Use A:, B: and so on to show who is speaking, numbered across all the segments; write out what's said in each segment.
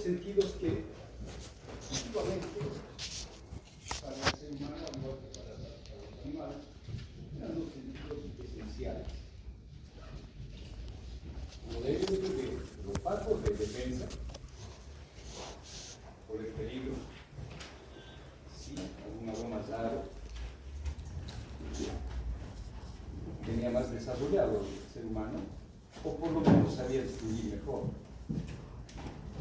A: sentidos que, efectivamente, para el ser humano, al igual que para los animales, eran dos sentidos esenciales. Como debe de beber, los olfato de defensa por el peligro, sí, algún aroma raro, tenía más desarrollado el ser humano, o por lo menos sabía distinguir mejor.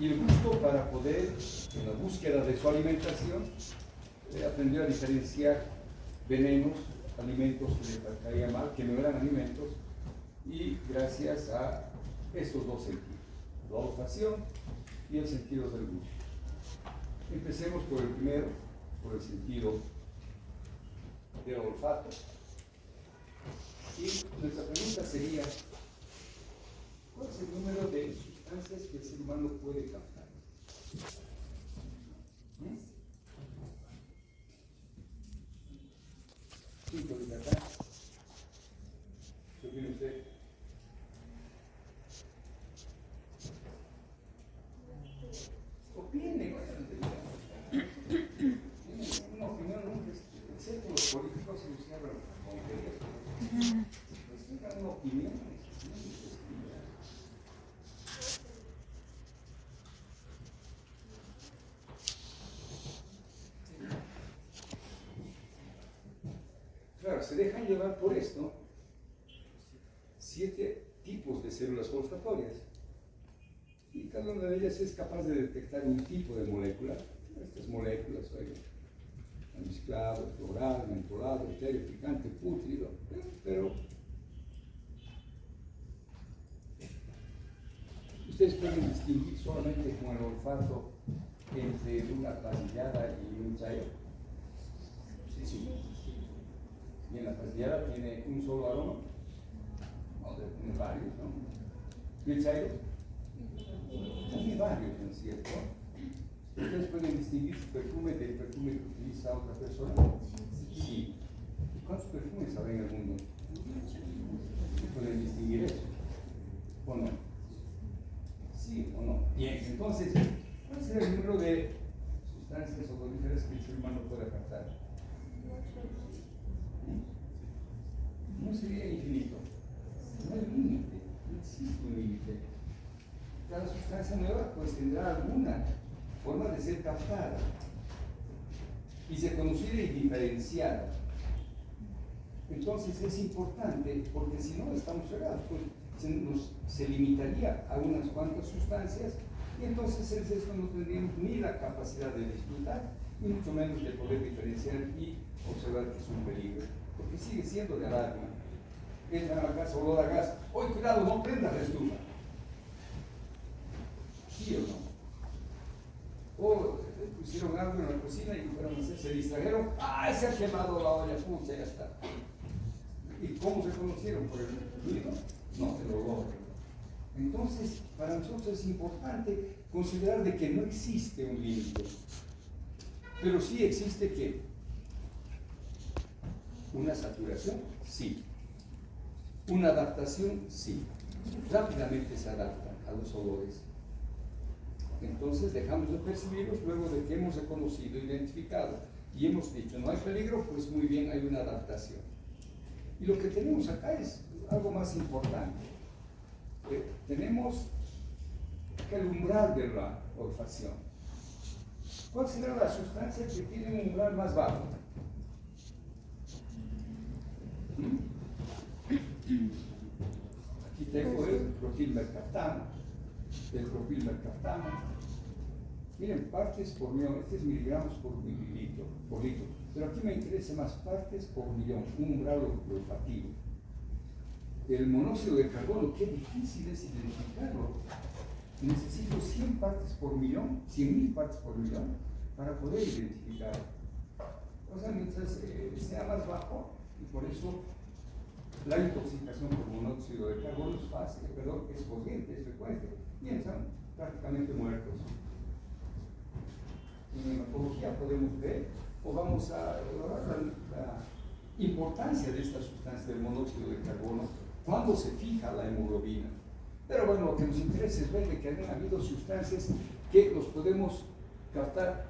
A: Y el gusto, para poder, en la búsqueda de su alimentación, aprendió a diferenciar venenos, alimentos que le caían mal, que no eran alimentos, y gracias a estos dos sentidos, la olfacción y el sentido del gusto. Empecemos por el primero, por el sentido del olfato. Y nuestra pregunta sería, ¿cuál es el número de sustancias que el ser humano puede captar? Cinco de acá. ¿Qué opina usted? Opine, una opinión nunca, excepto los políticos se los hablan con tonterías. Pues tengan una opinión. Claro, se dejan llevar por esto 7 tipos de células olfatorias. Y cada una de ellas es capaz de detectar un tipo de molécula. Estas moléculas son mezclado, floral, mentolado, etéreo, picante, pútrido, pero ustedes pueden distinguir solamente con el olfato entre una pasillada y un chayo. Sí. Y en la pasillada tiene un solo aroma, no, tiene varios, ¿no? ¿Y el chayo? Tiene varios, ¿no es cierto? ¿Ustedes pueden distinguir su perfume del perfume que utiliza otra persona? Sí. ¿Cuántos perfumes habrá en el mundo? ¿Pueden distinguir eso? ¿O no? ¿Sí o no? Bien, entonces, ¿cuál será el número de sustancias odoríferas que el ser humano pueda captar? No sería infinito. No hay límite, no existe un límite. Cada sustancia nueva pues tendrá alguna forma de ser captada y ser conocida y diferenciada. Entonces es importante, porque si no estamos fregados, pues se limitaría a unas cuantas sustancias y entonces el sexo no tendríamos ni la capacidad de disfrutar y mucho menos de poder diferenciar y observar que es un peligro, porque sigue siendo de alarma. Entran a la casa, olor a gas, ¡oye, cuidado, no prendas la estufa! ¿Sí o no? O pusieron algo en la cocina y fueron a hacer, se distrajeron, ¡ay, se ha quemado la olla! ¡Pucha, ya está! ¿Y cómo se conocieron? ¿Por el ruido? No, el olor. Entonces, para nosotros es importante considerar de que no existe un límite, pero sí existe ¿qué? Una saturación, sí. Una adaptación, sí. Rápidamente se adaptan a los olores. Entonces dejamos de percibirlos luego de que hemos reconocido, identificado y hemos dicho no hay peligro, pues muy bien, hay una adaptación. Y lo que tenemos acá es algo más importante. Tenemos el umbral de la olfacción. ¿Cuál será la sustancia que tiene un umbral más bajo? Aquí tengo el propilmercaptano. El propilmercaptano. Miren, partes por millón, este es miligramos por mililitro, por litro. Pero aquí me interesa más partes por millón, un umbral olfativo. El monóxido de carbono, qué difícil es identificarlo. Necesito 100 partes por millón, 100.000 partes por millón, para poder identificarlo. O sea, mientras sea más bajo, y por eso la intoxicación por monóxido de carbono es fácil, perdón, es corriente, es frecuente, y están prácticamente muertos. En hematología podemos ver, o vamos a evaluar la importancia de esta sustancia del monóxido de carbono cuando se fija la hemoglobina. Pero bueno, lo que nos interesa es ver que han habido sustancias que los podemos captar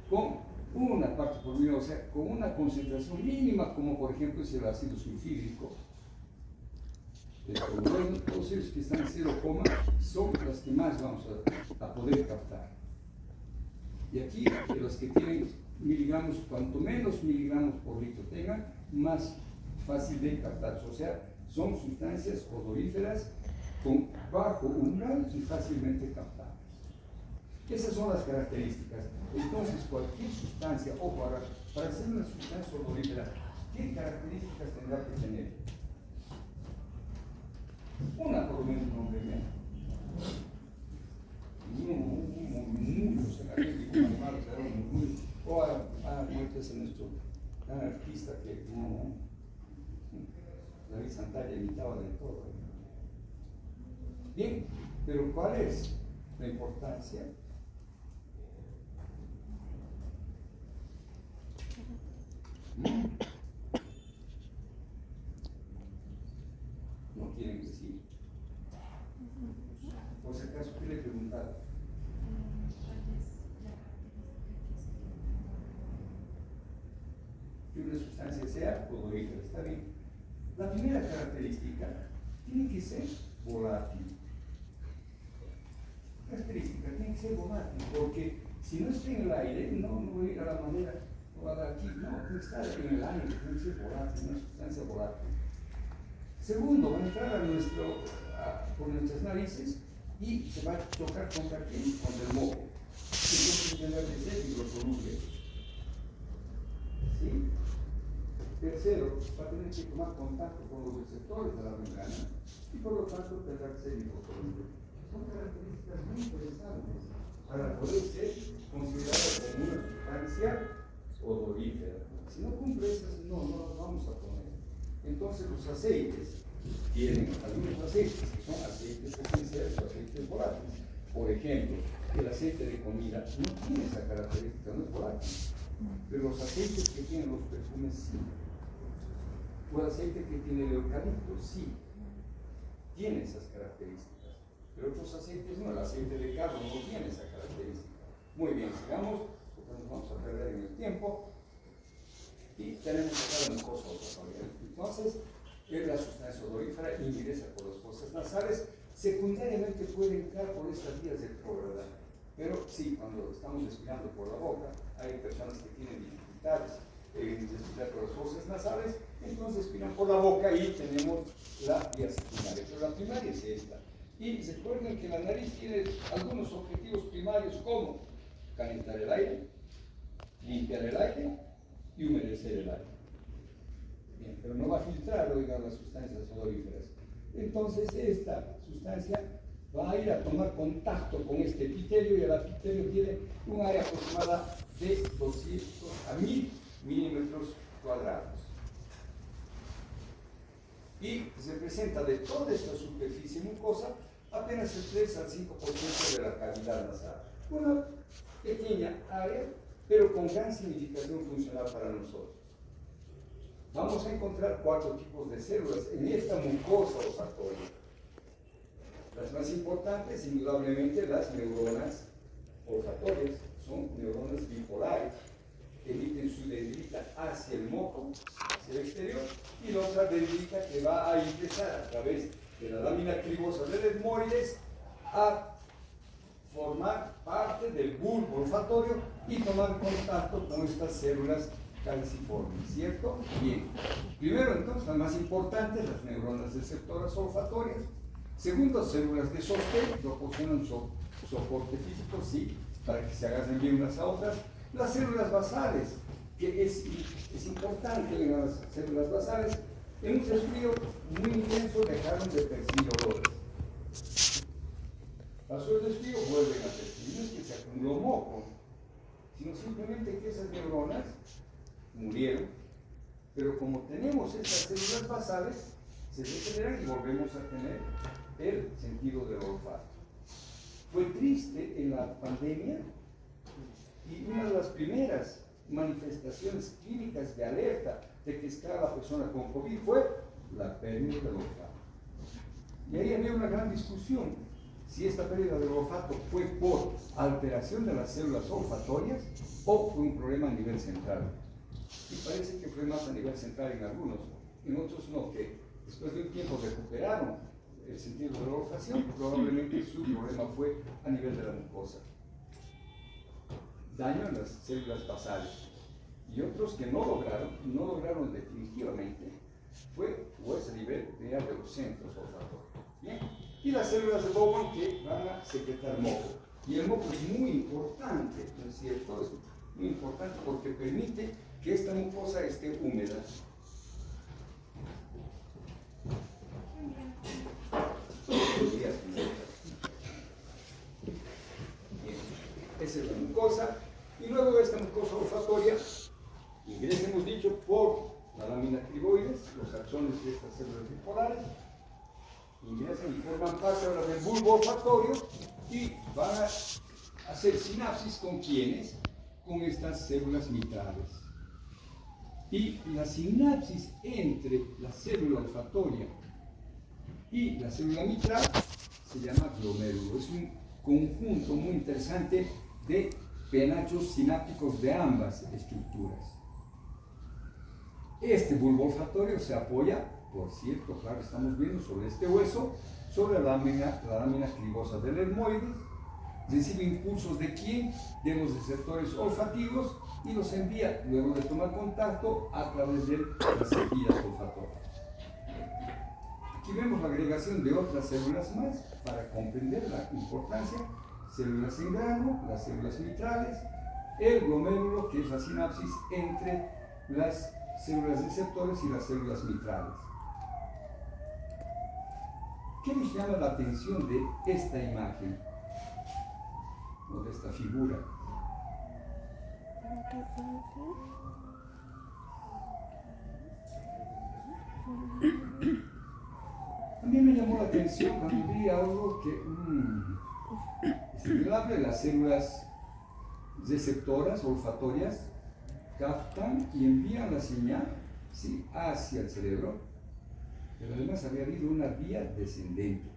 A: con una parte por millón, o sea, con una concentración mínima, como por ejemplo es el ácido sulfídrico. Las dosis que están en 0, son las que más vamos a poder captar. Y aquí, las que tienen miligramos, cuanto menos miligramos por litro tengan, más fácil de captar. O sea, son sustancias odoríferas con bajo umbral y fácilmente captables. Esas son las características. Entonces, cualquier sustancia, o para ser una sustancia odorífera, ¿qué características tendrá que tener? Una, por lo menos, nombre menos. Muchos en aquel tipo animales eran muy. O muertes en nuestro gran artista que David Santalla imitaba de todo. Bien, pero ¿cuál es la importancia? No quieren decir. Por si acaso, ¿qué le preguntaron? Que una sustancia sea odorífera, está bien. La primera característica tiene que ser volátil. Característica tiene que ser volátil, porque si no está en el aire, no voy a ir a la manera, o a la aquí, no, tiene que estar en el aire, tiene que ser volátil, una sustancia volátil. Segundo, va a entrar por nuestras narices y se va a chocar contra quién, con el moco. Entonces tendrá que ser hidrosoluble. ¿Sí? Tercero, va a tener que tomar contacto con los receptores de la membrana y por lo tanto tendrá que ser hidrosoluble. Son características muy interesantes para poder ser considerada como una sustancia odorífera. Si no cumple esas, no las vamos a poner. Entonces los aceites tienen algunos aceites que son aceites esenciales o aceites volátiles. Por ejemplo, el aceite de comida no tiene esa característica, no es volátil. Pero los aceites que tienen los perfumes sí. O el aceite que tiene el eucalipto sí. Tiene esas características. Pero otros aceites no, el aceite de carro no tiene esa característica. Muy bien, sigamos, porque nos vamos a perder en el tiempo. Y tenemos que hacer una cosa otra. Entonces, la sustancia odorífera ingresa por las fosas nasales, secundariamente puede entrar por estas vías retrógradas. Pero sí, cuando estamos respirando por la boca, hay personas que tienen dificultades en respirar por las fosas nasales, entonces respiran por la boca y tenemos la vía secundaria. Pero la primaria es esta. Y recuerden que la nariz tiene algunos objetivos primarios como calentar el aire, limpiar el aire y humedecer el aire. Bien, pero no va a filtrar, oigan, las sustancias odoríferas. Entonces esta sustancia va a ir a tomar contacto con este epitelio y el epitelio tiene un área aproximada de 200 a 1000 milímetros cuadrados. Y representa de toda esta superficie mucosa apenas el 3 al 5% de la cavidad nasal. Una pequeña área, pero con gran significación funcional para nosotros. Vamos a encontrar 4 tipos de células en esta mucosa olfatoria. Las más importantes, indudablemente, las neuronas olfatorias, son neuronas bipolares, que emiten su dendrita hacia el moco, hacia el exterior, y la otra dendrita que va a ingresar a través de la lámina cribosa del etmoides a formar parte del bulbo olfatorio y tomar contacto con estas células calciformes, ¿cierto? Bien. Primero, entonces, las más importantes, las neuronas receptoras olfatorias. Segundo, células de sostén, proporcionan soporte físico, sí, para que se agarren bien unas a otras. Las células basales, que es importante en las células basales, en un resfrío muy intenso dejaron de percibir olores. Pasó el resfrío, vuelven a percibir. No es que se acumuló moco, sino simplemente que esas neuronas murieron. Pero como tenemos estas células basales, se regeneran y volvemos a tener el sentido del olfato. Fue triste en la pandemia y una de las primeras manifestaciones clínicas de alerta de que estaba la persona con COVID fue la pérdida del olfato. Y ahí había una gran discusión. si esta pérdida del olfato fue por alteración de las células olfatorias o fue un problema a nivel central. Y parece que fue más a nivel central en algunos, en otros no, que después de un tiempo recuperaron el sentido de la olfacción, probablemente su problema fue a nivel de la mucosa. Daño en las células basales. Y otros que no lograron definitivamente, fue o es a nivel de los centros olfatorios. ¿Bien? Y las células de Bowen que van a secretar moco. Y el moco es muy importante, ¿no es cierto? Es muy importante porque permite que esta mucosa esté húmeda. Esa es la mucosa. Y luego de esta mucosa olfatoria ingresa, hemos dicho, por la lámina criboides, los axones de estas células bipolares, ingresan y forman parte ahora del bulbo olfatorio y van a hacer sinapsis con ¿quiénes? Con estas células mitrales. Y la sinapsis entre la célula olfatoria y la célula mitral se llama glomérulo. Es un conjunto muy interesante de penachos sinápticos de ambas estructuras. Este bulbo olfatorio se apoya, por cierto, claro, estamos viendo sobre este hueso, sobre la lámina cribosa del etmoides, recibe impulsos de quién, de los receptores olfativos y los envía, luego de tomar contacto, a través de las cepillas olfatorias. Aquí vemos la agregación de otras células más para comprender la importancia. Células en grano, las células mitrales, el glomérulo, que es la sinapsis entre las células receptores y las células mitrales. ¿Qué nos llama la atención de esta imagen o de esta figura? A mí me llamó la atención cuando vi algo que es indudable. Las células receptoras olfatorias captan y envían la señal, ¿sí?, hacia el cerebro, pero además había habido una vía descendente,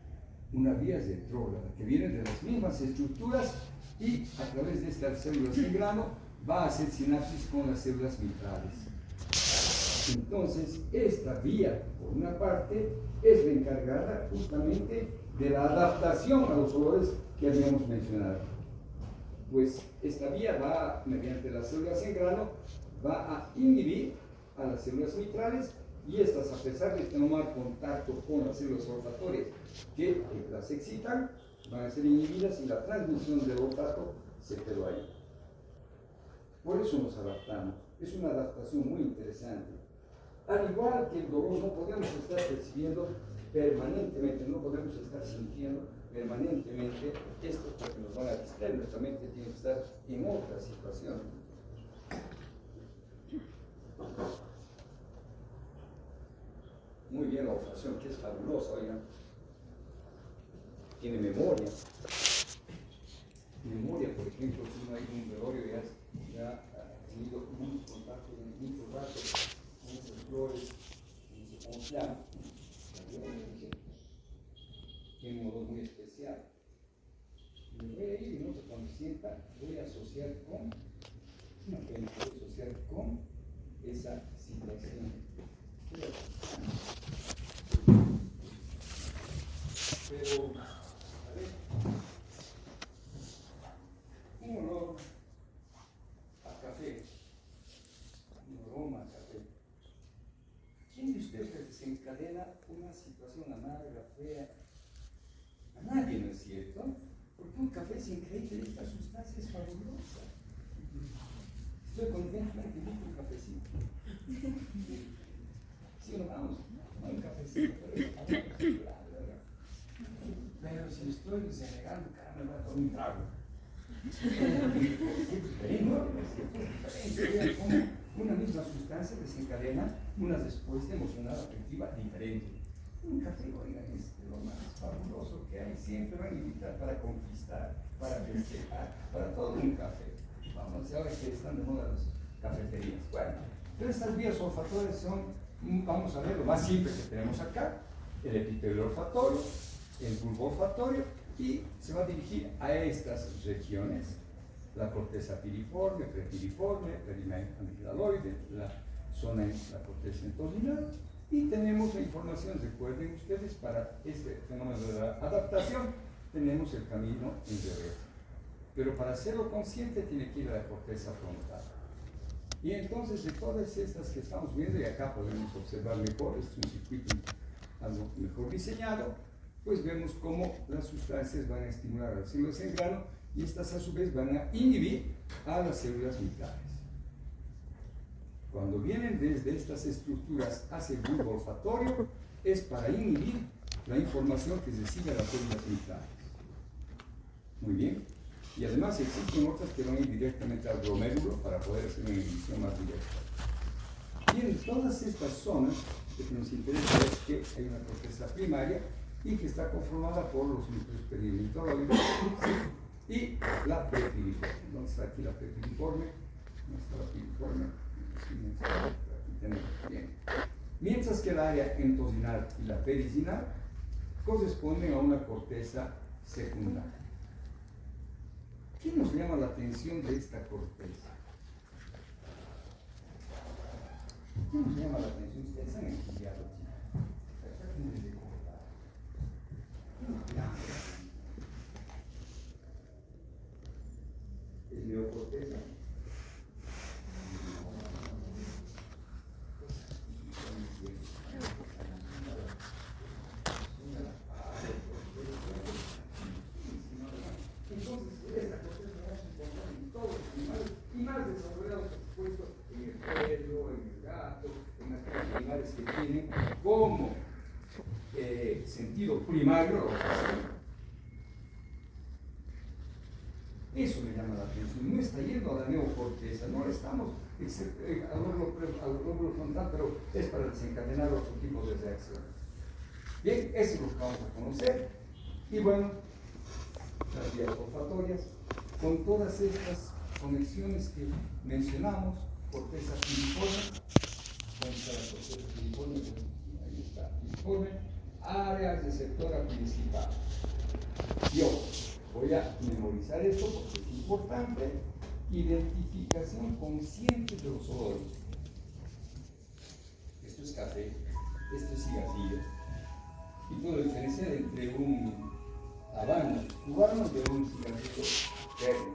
A: una vía retrógrada, que viene de las mismas estructuras y a través de estas células en grano va a hacer sinapsis con las células mitrales. Entonces, esta vía, por una parte, es la encargada justamente de la adaptación a los olores que habíamos mencionado. Pues esta vía va, mediante las células en grano, va a inhibir a las células mitrales y estas, a pesar de tomar contacto con las células olfatorias que las excitan, van a ser inhibidas y la transmisión del olfato se quedó ahí. Por eso nos adaptamos. Es una adaptación muy interesante. Al igual que el dolor, no podemos estar percibiendo permanentemente, no podemos estar sintiendo permanentemente esto porque nos van a distraer. Nuestra mente tiene que estar en otra situación. Muy bien la olfacción, que es fabulosa, oigan. Tiene memoria. Memoria, por ejemplo, si uno hay un velorio ya ha tenido muchos contactos en muchos ratos con esas flores, con ese plan, tiene un olor muy especial. Me voy a ir y no sé, cuando sienta, voy a asociar con, no puedo asociar con esa situación. Pero, a ver, un olor a café, un aroma a café. ¿Quién de ustedes desencadena una situación amarga, fea? A nadie, ¿no es cierto? Porque un café es increíble, esta sustancia es fabulosa. Estoy contento de que un cafecito. Si no vamos, no hay un cafecito, pero si estoy renegando, caramba, me voy a tomar un trago. Como una misma sustancia desencadena una respuesta emocional afectiva diferente. Un café, oigan, es lo más fabuloso que hay. Siempre van a invitar para conquistar, para festejar, para todo un café. Vamos, ahora que están de moda las cafeterías. Bueno, pero estas vías olfatorias son, vamos a ver, lo más simple que tenemos acá: el epitelio olfatorio, el bulbo olfatorio y se va a dirigir a estas regiones: la corteza piriforme, prepiriforme, periamigdaloide, la zona en la corteza entorsinal, y tenemos la información, recuerden ustedes, para este fenómeno de la adaptación tenemos el camino en reverso, pero para hacerlo consciente tiene que ir a la corteza frontal. Y entonces, de todas estas que estamos viendo, y acá podemos observar mejor, es un circuito algo mejor diseñado, pues vemos cómo las sustancias van a estimular a las células en grano, y estas a su vez van a inhibir a las células mitales. Cuando vienen desde estas estructuras hacia el bulbo olfatorio, es para inhibir la información que recibe a las células mitales. Muy bien. Y además existen otras que van a ir directamente al glomérulo para poder hacer una inhibición más directa. Y en todas estas zonas, lo que nos interesa es que hay una corteza primaria y que está conformada por los núcleos periamigdaloides y la prepiriforme. ¿Dónde está aquí la prepiriforme? ¿Dónde está la piriforme? Aquí tenemos. Bien. Mientras que el área entosinal y la perisinal corresponden a una corteza secundaria. ¿Qué nos llama la atención de esta corteza? ¿Qué nos llama la atención? Ustedes han estudiado aquí. ¿Es neocorteza? Que tienen como sentido primario. Eso me llama la atención. No está yendo a la neocorteza, no estamos al lóbulo frontal, pero es para desencadenar otro tipo de reacciones. Bien, eso es lo que vamos a conocer. Y bueno, las vías olfatorias, con todas estas conexiones que mencionamos: corteza piriforme, ahí está, piriforme, área receptora principal. Yo voy a memorizar esto porque es importante: identificación consciente de los olores. Esto es café, esto es cigarrillo, y puedo diferenciar entre un habano cubano de un cigarrillo verde.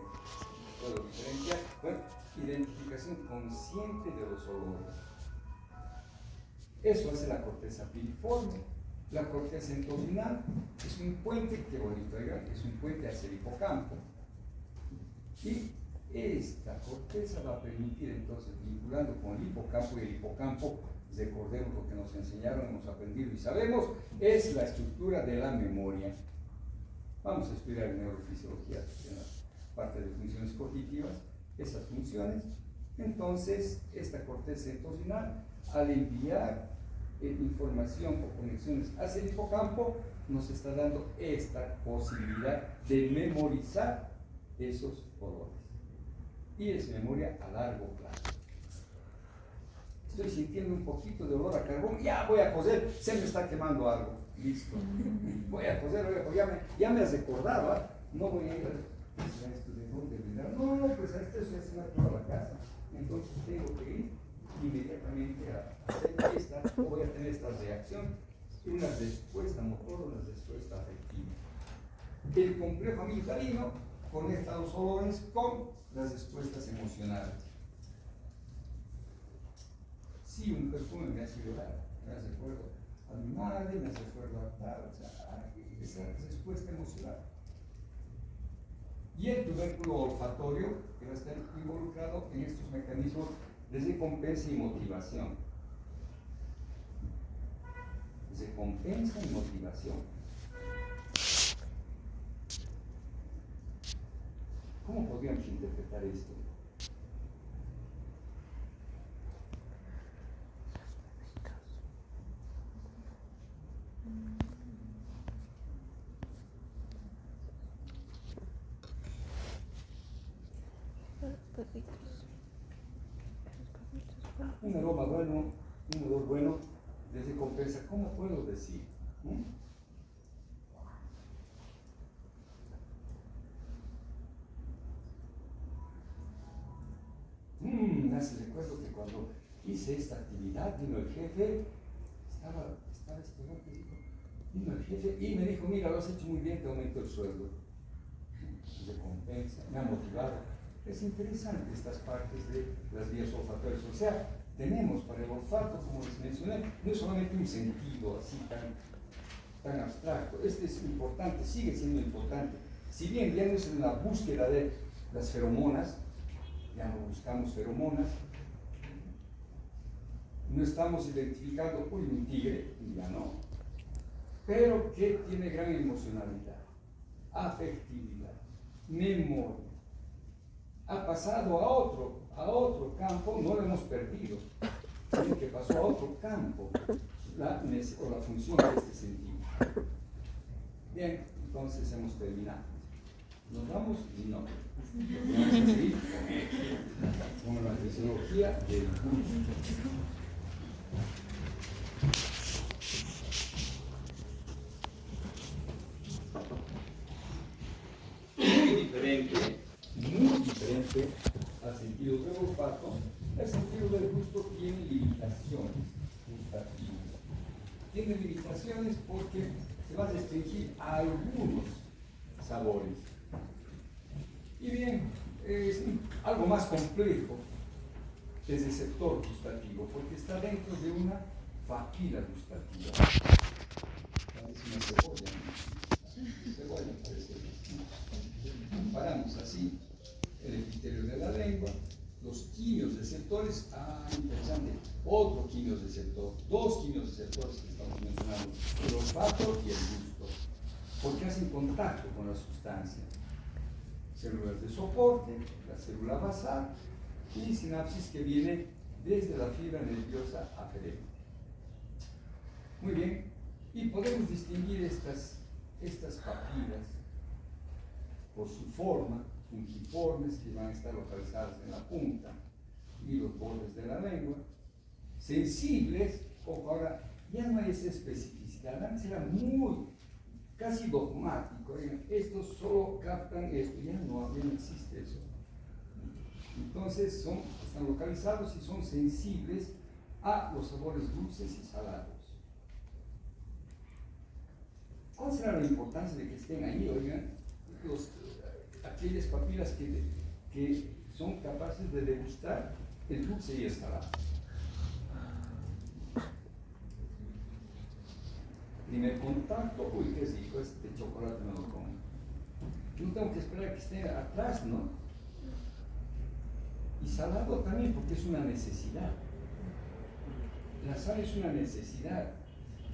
A: Puedo diferenciar. Bueno, identificación consciente de los olores. Eso hace la corteza piriforme. La corteza entorsinal es un puente, qué bonito, es un puente hacia el hipocampo. Y esta corteza va a permitir entonces, vinculando con el hipocampo, recordemos lo que nos enseñaron, hemos aprendido y sabemos, es la estructura de la memoria. Vamos a estudiar en neurofisiología, en la parte de funciones cognitivas, esas funciones. Entonces, esta corteza entorsinal, al enviar información o conexiones hacia el hipocampo, nos está dando esta posibilidad de memorizar esos olores. Y es memoria a largo plazo. Estoy sintiendo un poquito de olor a carbón, ya voy a coser, se me está quemando algo. Listo. Voy a coser, ya me has recordado, no voy a ir a esto de dónde vendrá. No, pues a esto se hace toda la casa. Entonces tengo que ir inmediatamente a hacer esta, o voy a tener esta reacción, una respuesta motor, una respuesta afectiva. El complejo amigdalino conecta los olores con las respuestas emocionales. Si un perfume me hace llorar, me hace recuerdo a mi madre, me hace recuerdo a tal, o sea, esa respuesta emocional. Y el tubérculo olfatorio, que va a estar involucrado en estos mecanismos de recompensa y motivación. Recompensa y motivación. ¿Cómo podríamos interpretar esto? Un aroma bueno, un olor bueno de recompensa, ¿cómo puedo decir? hace recuerdo que cuando hice esta actividad, vino el jefe, estaba estudiante, vino el jefe y me dijo, mira, lo has hecho muy bien, te aumento el sueldo. Recompensa, me ha motivado. Es interesante estas partes de las vías olfatorias. O sea, tenemos para el olfato, como les mencioné, no es solamente un sentido así tan abstracto. Este es importante, sigue siendo importante. Si bien ya no es en la búsqueda de las feromonas, ya no buscamos feromonas, no estamos identificando, uy, un tigre, ya no, pero que tiene gran emocionalidad, afectividad, memoria. Ha pasado a otro campo, no lo hemos perdido, sino que pasó a otro campo, la función de este sentido. Bien, entonces hemos terminado. ¿Nos vamos? No. Vamos a seguir con la fisiología del gusto. Muy diferente al sentido del olfato. El sentido del gusto tiene limitaciones gustativas. Tiene limitaciones porque se va a restringir a algunos sabores. Y bien, es algo más complejo que el receptor gustativo, porque está dentro de una papila gustativa. Parece una cebolla, ¿no? Cebolla parece. Comparamos así el epitelio de la lengua, los quimios receptores, interesante, otro quimio receptor, dos quimios receptores que estamos mencionando, el olfato y el gusto, porque hacen contacto con la sustancia. Células de soporte, la célula basal y sinapsis que viene desde la fibra nerviosa aferente. Muy bien, y podemos distinguir estas papilas por su forma, fungiformes, que van a estar localizadas en la punta y los bordes de la lengua, sensibles, ojo, ahora ya no hay esa especificidad, antes era casi dogmático, estos solo captan esto, ya no existe eso. Entonces están localizados y son sensibles a los sabores dulces y salados. ¿Cuál será la importancia de que estén ahí, oigan? Aquellas papilas que son capaces de degustar el dulce y el salado. Primer contacto, uy, qué rico, este chocolate me lo como. No tengo que esperar que esté atrás, ¿no? Y salado también, porque es una necesidad. La sal es una necesidad.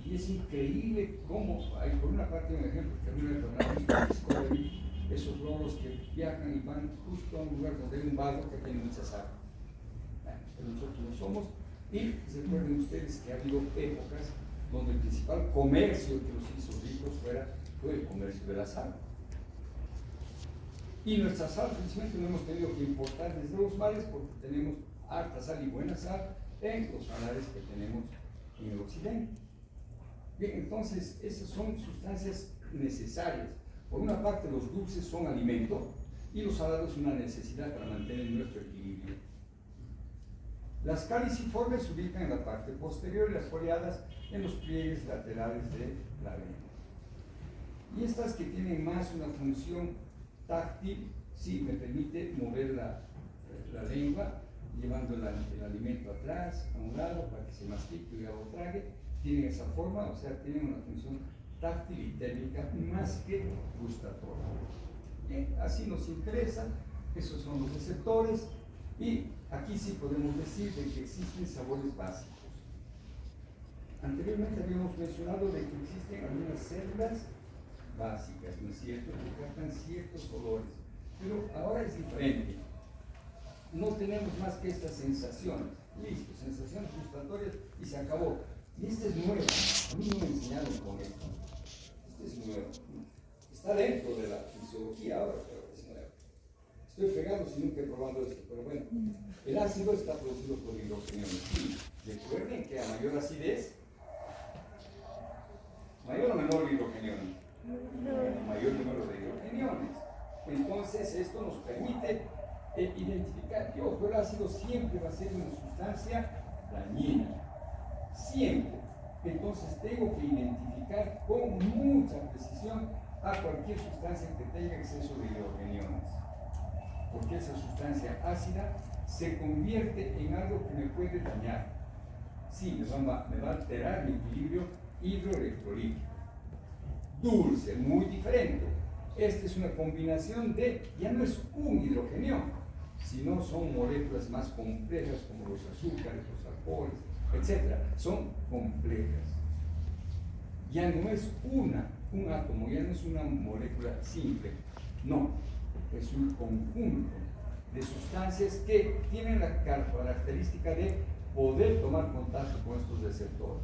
A: Y es increíble cómo, hay por una parte un ejemplo que a mí me programa Discovery, esos lobos que viajan y van justo a un lugar donde hay un barco que tiene mucha sal. Pero nosotros no somos, y recuerden ustedes que ha habido épocas donde el principal comercio que los hizo ricos fue el comercio de la sal. Y nuestra sal, precisamente, no hemos tenido que importar desde los mares porque tenemos harta sal y buena sal en los salares que tenemos en el occidente. Bien, entonces, esas son sustancias necesarias. Por una parte, los dulces son alimento y los salados una necesidad para mantener nuestro equilibrio. Las caliciformes se ubican en la parte posterior y las foliadas en los pliegues laterales de la lengua. Y estas que tienen más una función táctil, sí, me permite mover la lengua, llevando el alimento atrás, a un lado, para que se mastique y luego trague. Tienen esa forma, o sea, tienen una función táctil y térmica más que gustatoria. Bien, así nos interesa, esos son los receptores, y aquí sí podemos decir de que existen sabores básicos. Anteriormente habíamos mencionado de que existen algunas células básicas, ¿no es cierto?, que captan ciertos colores, pero ahora es diferente. No tenemos más que estas sensaciones, listo, sensaciones gustatorias y se acabó. Y este es nuevo, a mí no me enseñaron con esto. Este es nuevo, está dentro de la fisiología ahora, pero es nuevo. Estoy fregado si nunca he probado esto, pero bueno, el ácido está producido por hidrogeniones. Sí, recuerden que a mayor acidez, mayor o menor hidrogeniones, mayor número de hidrogeniones. Entonces esto nos permite identificar, ojo, el ácido siempre va a ser una sustancia dañina, siempre. Entonces tengo que identificar con mucha precisión a cualquier sustancia que tenga exceso de hidrogeniones, porque esa sustancia ácida se convierte en algo que me puede dañar. Sí, me va a alterar mi equilibrio hidroelectrolítico. Dulce, muy diferente. Esta es una combinación de, ya no es un hidrogenión, sino son moléculas más complejas como los azúcares, los alcoholes, etc. Son complejas. Ya no es un átomo, ya no es una molécula simple, no, es un conjunto de sustancias que tienen la característica de poder tomar contacto con estos receptores.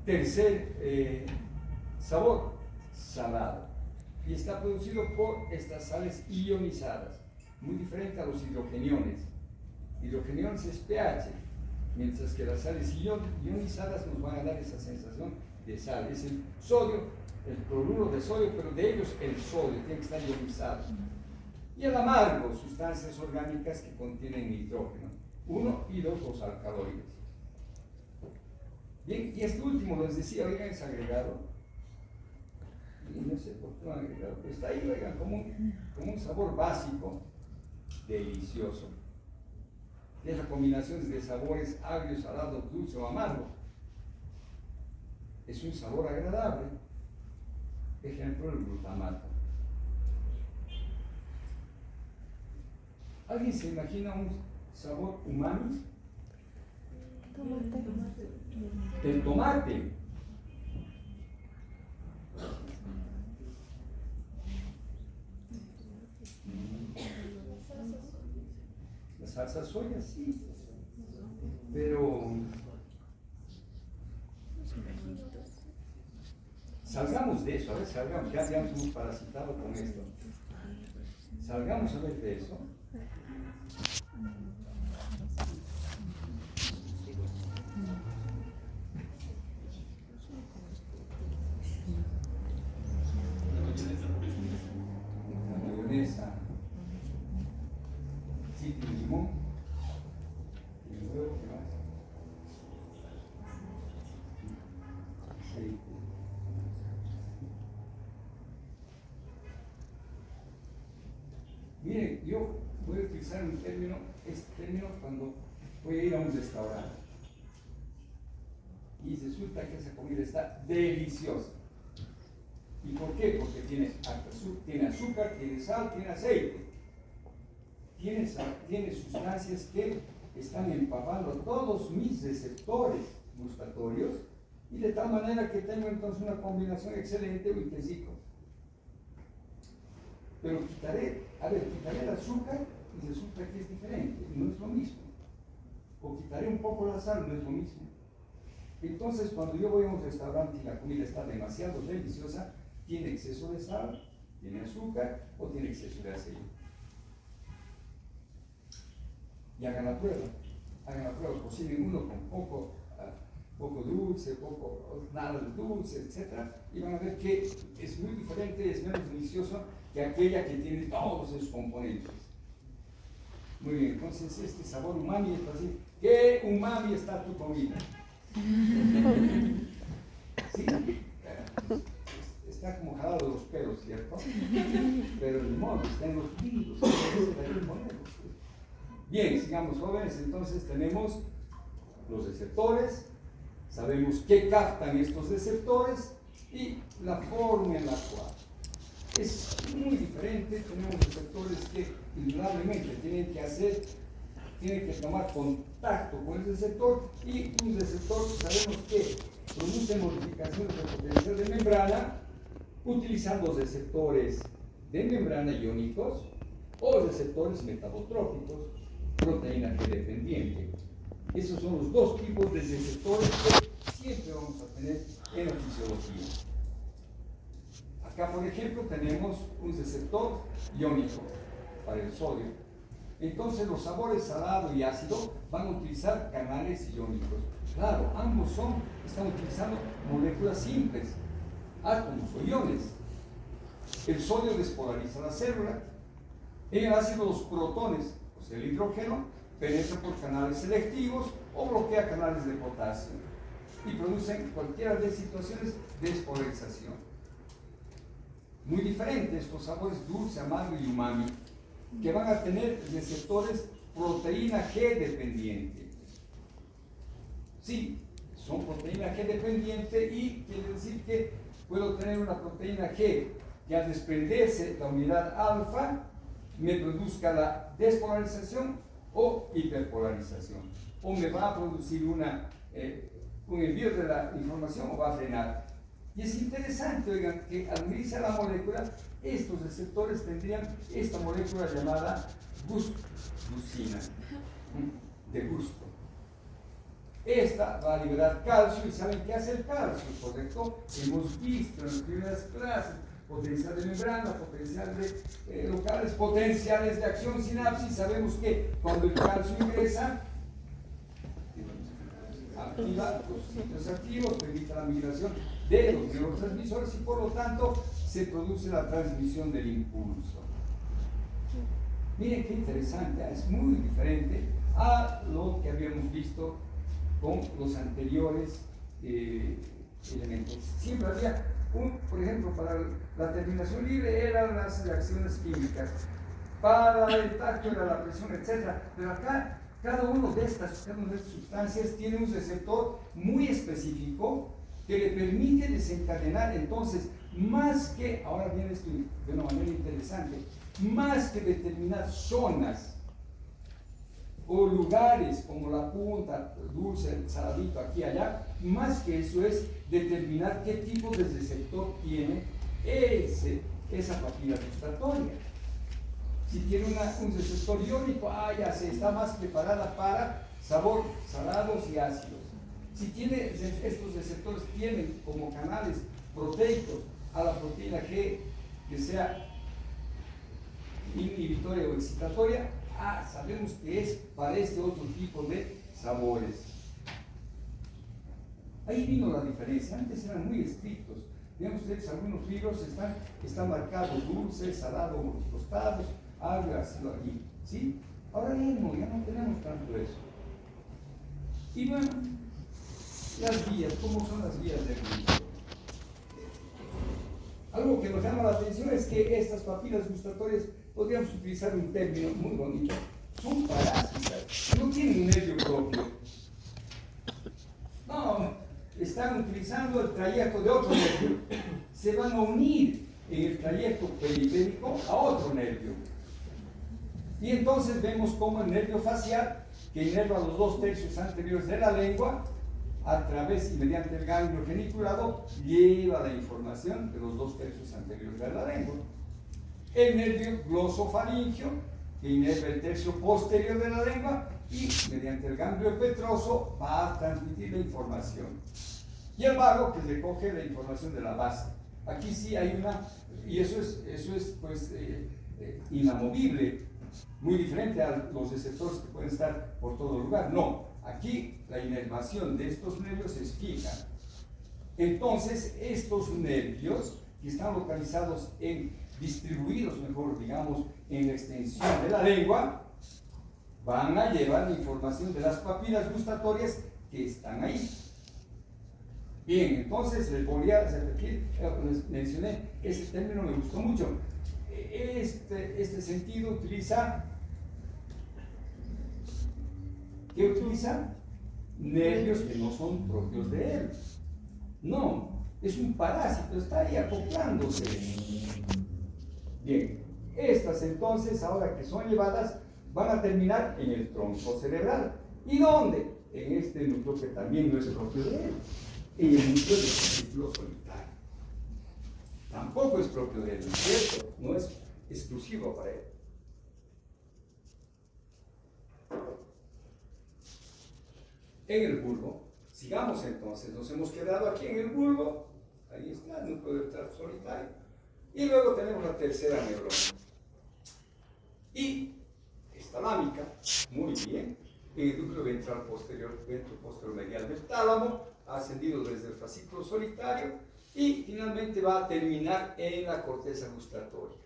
A: Tercer sabor, salado, y está producido por estas sales ionizadas, muy diferente a los hidrogeniones. Hidrogeniones es pH, mientras que las sales ionizadas nos van a dar esa sensación de sal. Es el sodio, el cloruro de sodio, pero de ellos el sodio tiene que estar ionizado. Y el amargo, sustancias orgánicas que contienen nitrógeno, 1 y 2 los alcaloides. Bien, y este último, les decía, oigan, es agregado, y no sé por qué lo han agregado, pero está ahí, oigan, como un sabor básico, delicioso. Es la combinación de sabores agrio, salado, dulce o amargo. Es un sabor agradable. Ejemplo, el glutamato. ¿Alguien se imagina un sabor umami? El tomate. La salsa soya, sí. Pero salgamos de eso, a ver, salgamos, ya nos hemos parasitado con esto. Salgamos a ver de eso. La mayonesa, sí, el limón, y luego, ¿qué más? Aceite. Miren, yo voy a utilizar este término cuando voy a ir a un restaurante y resulta que esa comida está deliciosa. ¿Y por qué? Porque tiene azúcar, tiene sal, tiene aceite, tiene sustancias que están empapando todos mis receptores gustatorios, y de tal manera que tengo entonces una combinación excelente o intensivo. Pero quitaré el azúcar y resulta que es diferente, no es lo mismo. O quitaré un poco la sal, no es lo mismo. Entonces, cuando yo voy a un restaurante y la comida está demasiado deliciosa, tiene exceso de sal, tiene azúcar o tiene exceso de aceite. Y hagan la prueba, cocinen uno con poco dulce, nada de dulce, etc. Y van a ver que es muy diferente, es menos delicioso que aquella que tiene todos esos componentes. Muy bien, entonces este sabor umami es así. ¿Qué umami está tu comida? Sí, está como jalado de los pelos, ¿cierto? Pero el limón está en los libros, Bien, sigamos jóvenes, entonces tenemos los receptores, sabemos qué captan estos receptores y la forma en la cual. Es muy diferente, tenemos receptores que indudablemente tienen que tomar contacto con el receptor, y un receptor sabemos que produce modificaciones de potencial de membrana utilizando receptores de membrana iónicos o receptores metabotróficos, proteína G dependiente. Esos son los dos tipos de receptores que siempre vamos a tener en la fisiología. Acá, por ejemplo, tenemos un receptor iónico para el sodio. Entonces, los sabores salado y ácido van a utilizar canales iónicos. Claro, ambos están utilizando moléculas simples, átomos o iones. El sodio despolariza la célula En el ácido, los protones, o sea, el hidrógeno, penetra por canales selectivos o bloquea canales de potasio y producen cualquiera de situaciones de despolarización. Muy diferentes estos sabores dulce, amargo y umami, que van a tener receptores proteína G dependiente. Sí, son proteína G dependiente y quiere decir que puedo tener una proteína G que al desprenderse la unidad alfa me produzca la despolarización o hiperpolarización, o me va a producir un envío de la información o va a frenar. Y es interesante, oigan, que al medirse la molécula, estos receptores tendrían esta molécula llamada glucina, de gusto. Esta va a liberar calcio, y ¿saben qué hace el calcio? ¿Correcto? Hemos visto en las primeras clases potencial de membrana, potencial de locales, potenciales de acción sinapsis. Sabemos que cuando el calcio ingresa, activa los sitios activos, permite la migración de los neurotransmisores y por lo tanto se produce la transmisión del impulso. Miren qué interesante, es muy diferente a lo que habíamos visto con los anteriores elementos. Siempre había por ejemplo, para la terminación libre eran las reacciones químicas, para el tacto era la presión, etc. Pero acá, cada una de estas sustancias tiene un receptor muy específico que le permite desencadenar. Entonces, más que, ahora viene esto de una manera interesante, más que determinar zonas o lugares como la punta, dulce, el saladito, aquí y allá, más que eso es determinar qué tipo de receptor tiene esa papila gustatoria. Si tiene un receptor iónico, ya se está más preparada para sabor, salados y ácidos. Si tiene, estos receptores tienen como canales proteicos a la proteína G que sea inhibitoria o excitatoria, sabemos que es para este otro tipo de sabores. Ahí vino la diferencia. Antes eran muy estrictos. Vean ustedes, algunos libros están marcados dulce, salado, tostados, algo así aquí, ¿sí? Ahora ya no tenemos tanto eso. Y bueno, las vías, ¿cómo son las vías del gusto? Algo que nos llama la atención es que estas papilas gustatorias, podríamos utilizar un término muy bonito, son parásitas, no tienen un nervio propio. No, están utilizando el trayecto de otro nervio. Se van a unir en el trayecto periférico a otro nervio. Y entonces vemos cómo el nervio facial, que inerva los 2/3 anteriores de la lengua, a través y mediante el ganglio geniculado, lleva la información de los 2/3 anteriores de la lengua. El nervio glosofaringio, que inerva el tercio posterior de la lengua y mediante el ganglio petroso va a transmitir la información. Y el vago, que recoge la información de la base. Aquí sí hay y eso es pues inamovible, muy diferente a los receptores que pueden estar por todo lugar. No, aquí la inervación de estos nervios es fija. Entonces, estos nervios que están localizados distribuidos mejor, digamos, en la extensión de la lengua, van a llevar la información de las papilas gustatorias que están ahí. Bien, entonces les podría repetir, les mencioné, ese término me gustó mucho. Este sentido utiliza, ¿qué utiliza? Nervios que no son propios de él. No, es un parásito, está ahí acoplándose. Bien, estas entonces, ahora que son llevadas, van a terminar en el tronco cerebral. ¿Y dónde? En este núcleo que también no es propio de él, en el núcleo del fascículo solitario. Tampoco es propio de él, ¿no es cierto? No es exclusivo para él. En el bulbo, sigamos entonces, nos hemos quedado aquí en el bulbo, ahí está el núcleo del tracto solitario, y luego tenemos la tercera neurona. Y esta lámica, muy bien, en el núcleo ventral posterior, medial del tálamo, ha ascendido desde el fascículo solitario y finalmente va a terminar en la corteza gustatoria.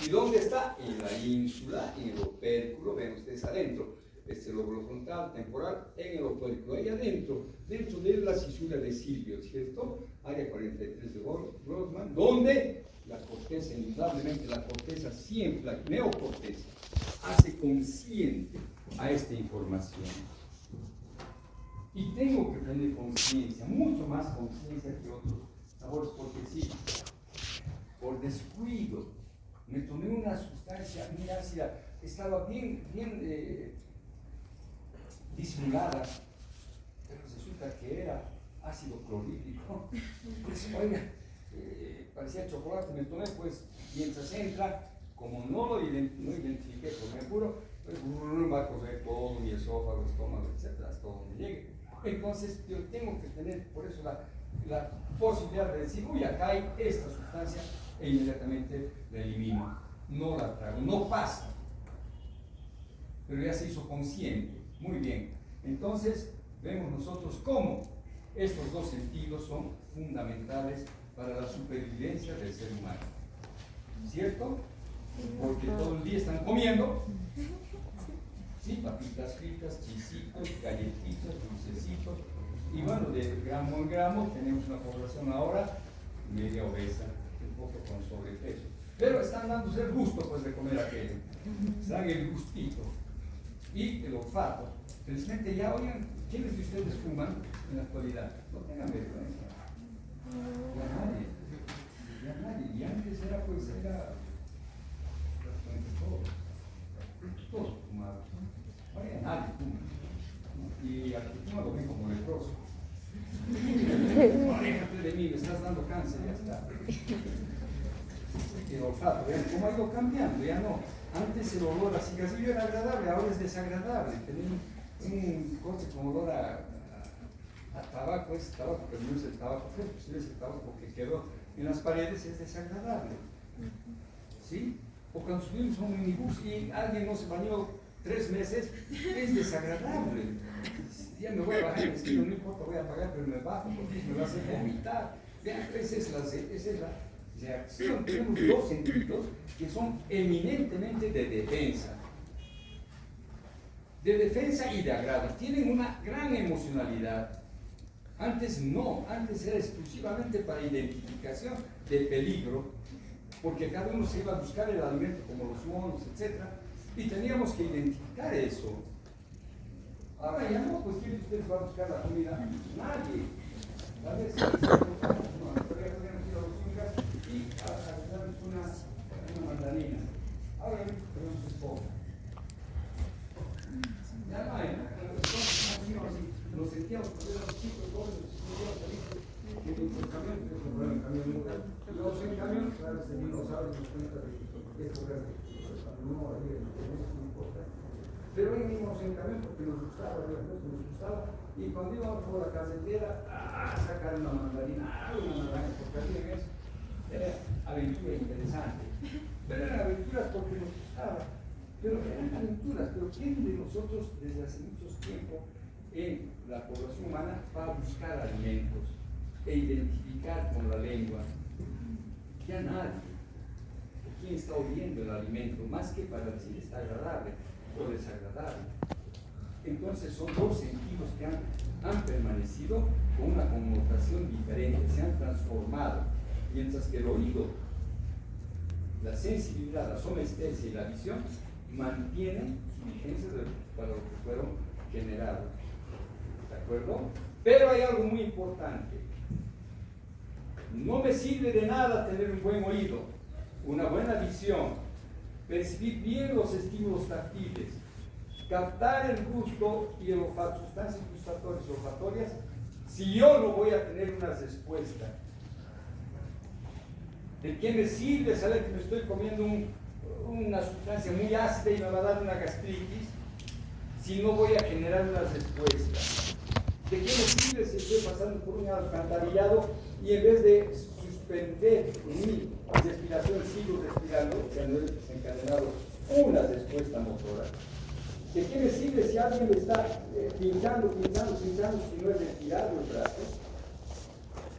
A: ¿Y dónde está? En la ínsula, en el opérculo, ven ustedes adentro. Este lóbulo frontal, temporal, en el opérculo, ahí adentro, dentro de la cisura de Silvio, ¿cierto? Área 43 de Grossman, donde la corteza, indudablemente la corteza siempre, la neocorteza, hace consciente a esta información. Y tengo que tener conciencia, mucho más conciencia que otros sabores, porque sí, por descuido, me tomé una sustancia muy ácida, estaba bien disimulada, pero resulta que era ácido clorhídrico. Pues, oiga, parecía chocolate, me tomé, pues, mientras entra, como no identifiqué por mercurio, pues va a correr todo mi esófago, estómago, etcétera, hasta donde llegue. Entonces, yo tengo que tener, por eso, la posibilidad de decir, uy, acá hay esta sustancia, e inmediatamente la elimino, no la trago, no pasa, pero ya se hizo consciente. Muy bien, entonces vemos nosotros cómo estos dos sentidos son fundamentales para la supervivencia del ser humano, ¿cierto? Porque todo el día están comiendo, ¿sí? Papitas fritas, chisitos, galletitas, dulcecitos, y bueno, de gramo en gramo tenemos una población ahora media obesa, un poco con sobrepeso, pero están dándose el gusto, pues, de comer aquello, se dan el gustito. Y el olfato. Felizmente ya, oigan, ¿quiénes de ustedes fuman en la actualidad? No tengan vergüenza. Ya nadie. Y antes era, pues, prácticamente todos fumaban. Ahora ya nadie fuma. Y al que fuma lo ven como leproso. Aléjate de mí, me estás dando cáncer, ya está. El olfato, vean cómo ha ido cambiando, ya no. Antes el olor a cigarrillo era agradable, ahora es desagradable. Tener un coche con olor a tabaco, es tabaco, pero no es el tabaco, pues es el tabaco que quedó en las paredes, es desagradable. ¿Sí? O cuando subimos a un minibús y alguien no se bañó 3 meses, es desagradable. Ya me voy a bajar el estilo, no importa, voy a pagar, pero me bajo porque me va a hacer vomitar. Vean, esa es la reacción. Tenemos dos sentidos que son eminentemente de defensa y de agrado. Tienen una gran emocionalidad. Antes no, antes era exclusivamente para identificación de peligro, porque cada uno se iba a buscar el alimento como los monos, etc. Y teníamos que identificar eso. Ahora ya no, pues ¿quién de ustedes va a buscar la comida? Nadie. Tal vez y a darles una mandarina. Ahora tenemos un poco. Ya no hay, nos sentíamos cuando éramos chicos, jóvenes, que el camión, luego en camión, claro, se dinosaurios nos cuenta de épocas no había, no importa. Pero íbamos en camión porque nos gustaba, y cuando íbamos por la carretera, sacar una mandarina, porque había eso. Era aventura interesante, pero eran aventuras porque nos gustaba, pero eran aventuras. Pero ¿quién de nosotros desde hace mucho tiempo en la población humana va a buscar alimentos e identificar con la lengua? Ya nadie. ¿Quién está oliendo el alimento? Más que para decir está agradable o desagradable. Entonces son dos sentidos que han permanecido con una connotación diferente, se han transformado. Mientras que el oído, la sensibilidad, la somestencia y la visión mantienen su vigencia para lo que fueron generados. ¿De acuerdo? Pero hay algo muy importante. No me sirve de nada tener un buen oído, una buena visión, percibir bien los estímulos táctiles, captar el gusto y el olfato, sustancias gustatorias y olfatorias, si yo no voy a tener una respuesta. ¿De qué me sirve saber que me estoy comiendo una sustancia muy ácida y me va a dar una gastritis si no voy a generar una respuesta? ¿De qué me sirve si estoy pasando por un alcantarillado y en vez de suspender mi respiración sigo respirando, que no he desencadenado una respuesta motora? ¿De qué me sirve si alguien me está pinchando si no he retirado el brazo?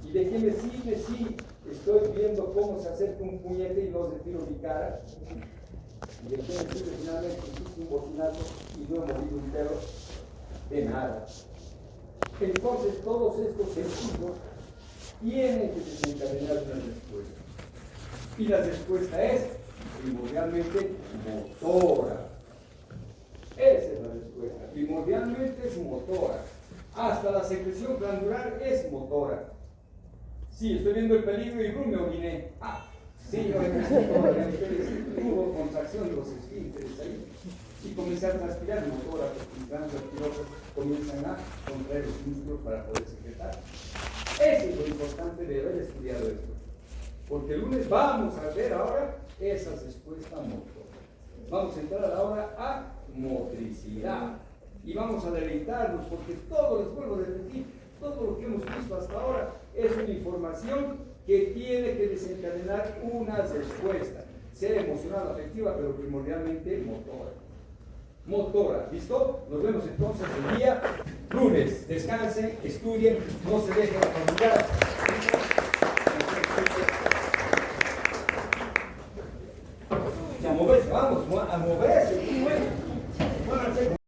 A: ¿Y de qué me sirve si estoy viendo cómo se acerca un puñete y no retiro mi cara? ¿Y de qué me sirve finalmente un bocinazo y no he movido un dedo? De nada. Entonces todos estos sentidos tienen que desencadenar una respuesta. Y la respuesta es primordialmente motora. Esa es la respuesta. Primordialmente es motora. Hasta la secreción glandular es motora. Sí, estoy viendo el peligro y me oriné. Sí, yo hubo contracción de los esfínteres ahí. Y comencé a transpirar motora, porque mis glándulas pilosas comienzan a contraer los músculos para poder secretar. Eso es lo importante de haber estudiado esto. Porque el lunes vamos a ver ahora esa respuesta motora. Vamos a entrar ahora a motricidad. Y vamos a deleitarnos, porque todo, les vuelvo a repetir, todo lo que hemos visto hasta ahora es una información que tiene que desencadenar una respuesta, sea emocional, afectiva, pero primordialmente motora. Motora, ¿listo? Nos vemos entonces el día lunes. Descansen, estudien, no se dejen apabular.